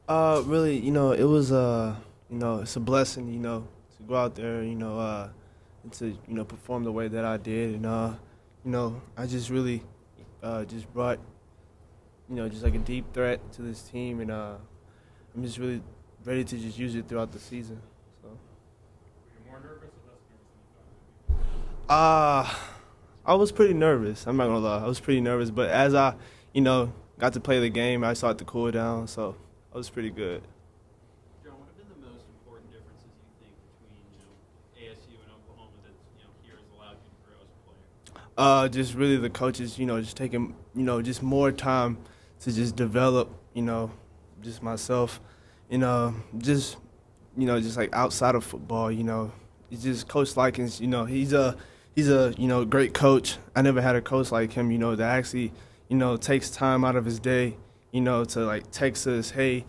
Really, it was it's a blessing, to go out there, and to perform the way that I did, and I just really just brought just like a deep threat to this team, and I'm just really ready to just use it throughout the season. So, Were you more nervous or less nervous than you thought? uh I was pretty nervous. I'm not gonna lie, I was pretty nervous, but as I got to play the game, I started to cool down, so I was pretty good. John, what have been the most important differences you think between ASU and Oklahoma that here has allowed you to grow as a player? Just really the coaches, just taking, just more time to just develop, just myself, just, just like outside of football, it's just Coach Likens, he's a great coach. I never had a coach like him, that actually, takes time out of his day, to like text us, hey,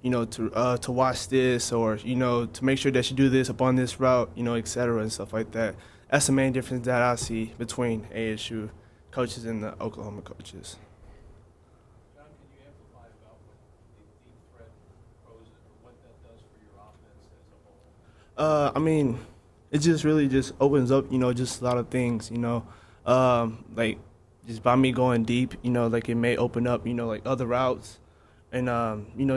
to watch this, or to make sure that you do this upon this route, et cetera, and stuff like that. That's the main difference that I see between ASU coaches and the Oklahoma coaches. John, can you amplify about what the deep threat poses or what that does for your offense as a whole? I mean, it just really just opens up, just a lot of things, like just by me going deep, like it may open up, like other routes, and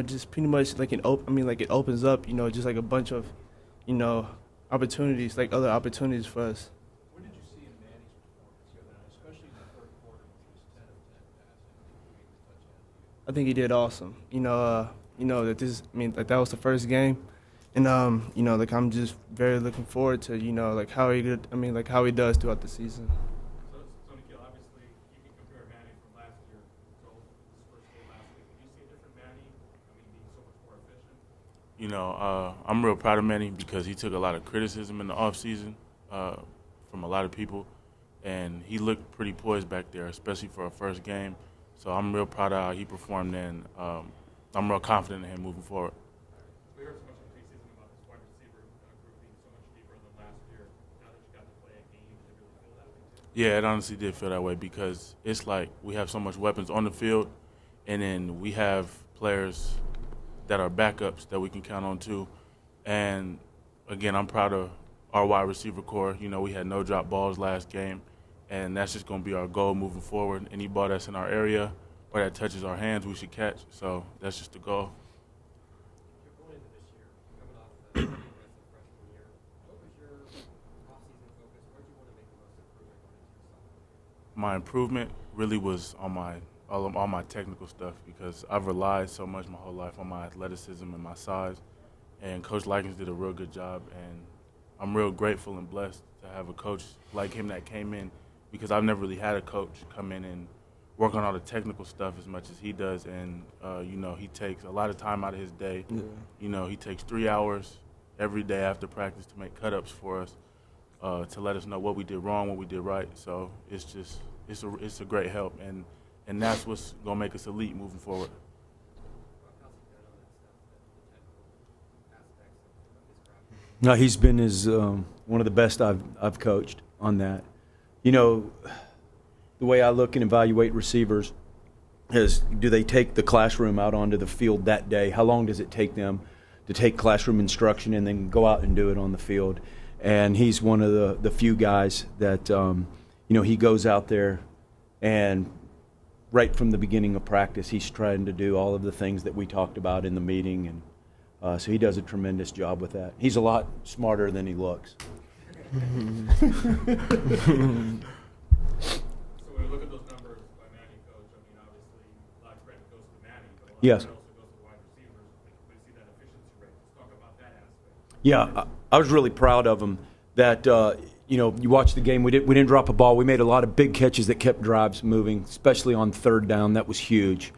just pretty much like it opens up, just like a bunch of, opportunities, like other opportunities for us. What did you see in Manny's performance the other night, especially in the third quarter, when he was 10 of 10 passing, including the touchdown? I think he did awesome. That like that was the first game, and like I'm just very looking forward to like how he did. Like how he does throughout the season. So Nikhil, obviously, you can compare Manny from last year to his first game last week. Did you see a different Manny? Being so much more efficient? I'm real proud of Manny because he took a lot of criticism in the offseason from a lot of people, and he looked pretty poised back there, especially for a first game. So I'm real proud of how he performed, and I'm real confident in him moving forward. We heard so much in preseason about this wide receiver group being so much deeper than last year. Now that you got to play a game, did it really feel that way too? Yeah, it honestly did feel that way because it's like we have so much weapons on the field, and then we have players that are backups that we can count on too. And again, I'm proud of our wide receiver core. We had no drop balls last game, and that's just going to be our goal moving forward. Any ball that's in our area or that touches our hands, we should catch. So that's just the goal. You're going into this year, coming off the rest of freshman year. What was your off-season focus? Where do you want to make the most improvement going into your sophomore year? My improvement really was on all my technical stuff because I've relied so much my whole life on my athleticism and my size. And Coach Likens did a real good job, and I'm real grateful and blessed to have a coach like him that came in because I've never really had a coach come in and work on all the technical stuff as much as he does. And, he takes a lot of time out of his day. Yeah. He takes 3 hours every day after practice to make cut-ups for us to let us know what we did wrong, what we did right. So it's a great help, and that's what's going to make us elite moving forward. How's he done on that stuff, the technical aspects of his craft? No, he's been one of the best I've coached on that. The way I look and evaluate receivers is, do they take the classroom out onto the field that day? How long does it take them to take classroom instruction and then go out and do it on the field? And he's one of the few guys that, he goes out there and right from the beginning of practice, he's trying to do all of the things that we talked about in the meeting, and so he does a tremendous job with that. He's a lot smarter than he looks. So when we look at those numbers by Manny, Coach, obviously a lot of credit goes to Manny, but a lot Yes. of credit also goes to wide receivers. We see that efficiency rate. Let's talk about that aspect. Yeah, I was really proud of him that, you watch the game, we didn't drop a ball. We made a lot of big catches that kept drives moving, especially on third down. That was huge.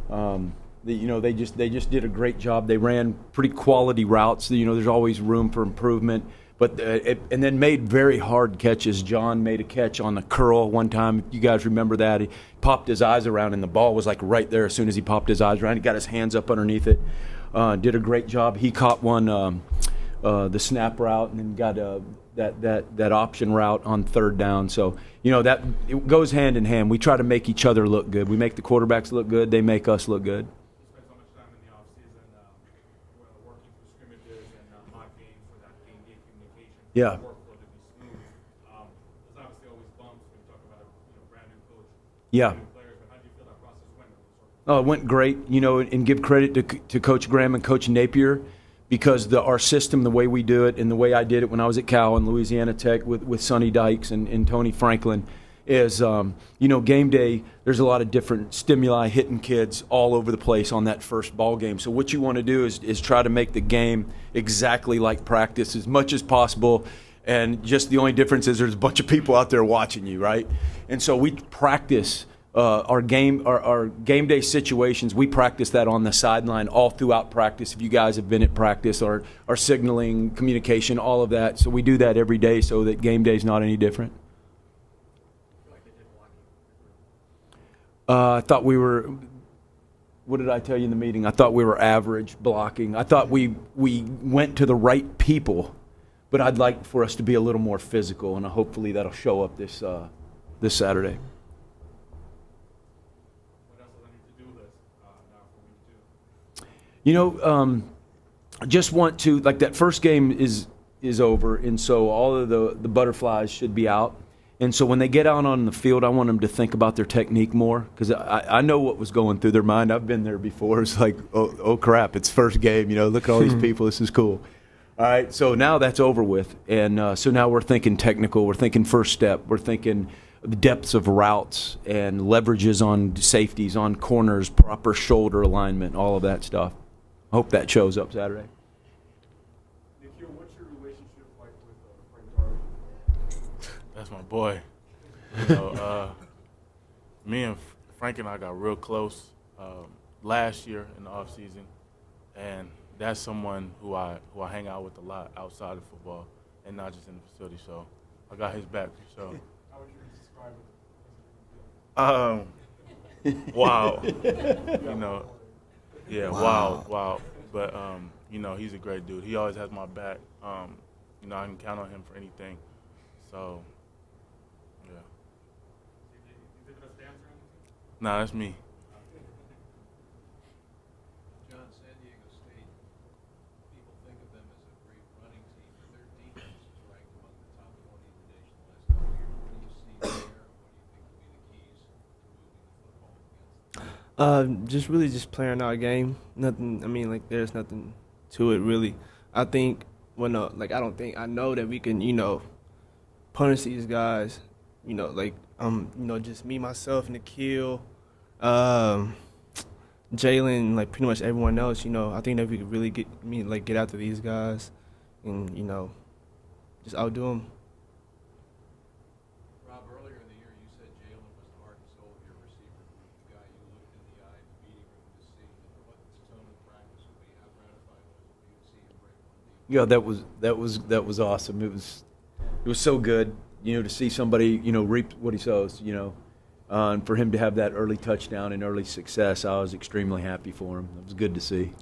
They just did a great job. They ran pretty quality routes. There's always room for improvement. But and then made very hard catches. John made a catch on the curl one time. You guys remember that? He popped his eyes around, and the ball was like right there as soon as he popped his eyes around. He got his hands up underneath it. Did a great job. He caught one, the snap route, and then got that option route on third down. So that it goes hand in hand. We try to make each other look good. We make the quarterbacks look good. They make us look good. You spent so much time in the offseason Yeah. workflow to be smooth. There's obviously always bumps when you talk about a brand new coach, Yeah. new players, but how do you feel that process went? Oh, it went great, and give credit to Coach Graham and Coach Napier because our system, the way we do it, and the way I did it when I was at Cal and Louisiana Tech with Sonny Dykes and Tony Franklin is, game day, there's a lot of different stimuli hitting kids all over the place on that first ball game. So what you want to do is try to make the game exactly like practice as much as possible. And just the only difference is there's a bunch of people out there watching you, right? And so we practice our game day situations. We practice that on the sideline all throughout practice. If you guys have been at practice, our signaling, communication, all of that. So we do that every day so that game day is not any different. I thought we were. What did I tell you in the meeting? I thought we were average blocking. I thought we went to the right people, but I'd like for us to be a little more physical, and hopefully that'll show up this Saturday. What else is on your to-do list now for week 2? I just want to, like, that first game is over, and so all of the butterflies should be out. And so when they get out on the field, I want them to think about their technique more because I know what was going through their mind. I've been there before. It's like, oh crap, it's first game. Look at all these people. This is cool. All right, so now that's over with. And so now we're thinking technical. We're thinking first step. We're thinking the depths of routes and leverages on safeties, on corners, proper shoulder alignment, all of that stuff. I hope that shows up Saturday. Nikhil, what's your relationship like with Frank Darby? That's my boy. Me and Frank and I got real close last year in the off season, and that's someone who I hang out with a lot outside of football and not just in the facility. So I got his back for sure. How would you describe it? Wow. Wow. But he's a great dude. He always has my back. I can count on him for anything. So, yeah. You giving us the answer? Nah, that's me. John, San Diego State, people think of them as a great running team, but their defense is ranked among the top 20 in the nation the last couple of years. What do you see there? What do you think will be the keys to moving the football against them? Just really just playing our game. Nothing. I mean, like there's nothing to it really. I think I know that we can, punish these guys. Just me, myself, Nikhil, Jalen, like pretty much everyone else. I think that we could really get after these guys, and just outdo them. Rob, earlier in the year, you said Jalen was the heart and soul of your receiver group, the guy you looked in the eye in the meeting room to see what the tone of practice would be. How gratified was it for you to see him break one deep? Yeah, that was awesome. It was so good, to see somebody, reap what he sows, and for him to have that early touchdown and early success, I was extremely happy for him. It was good to see.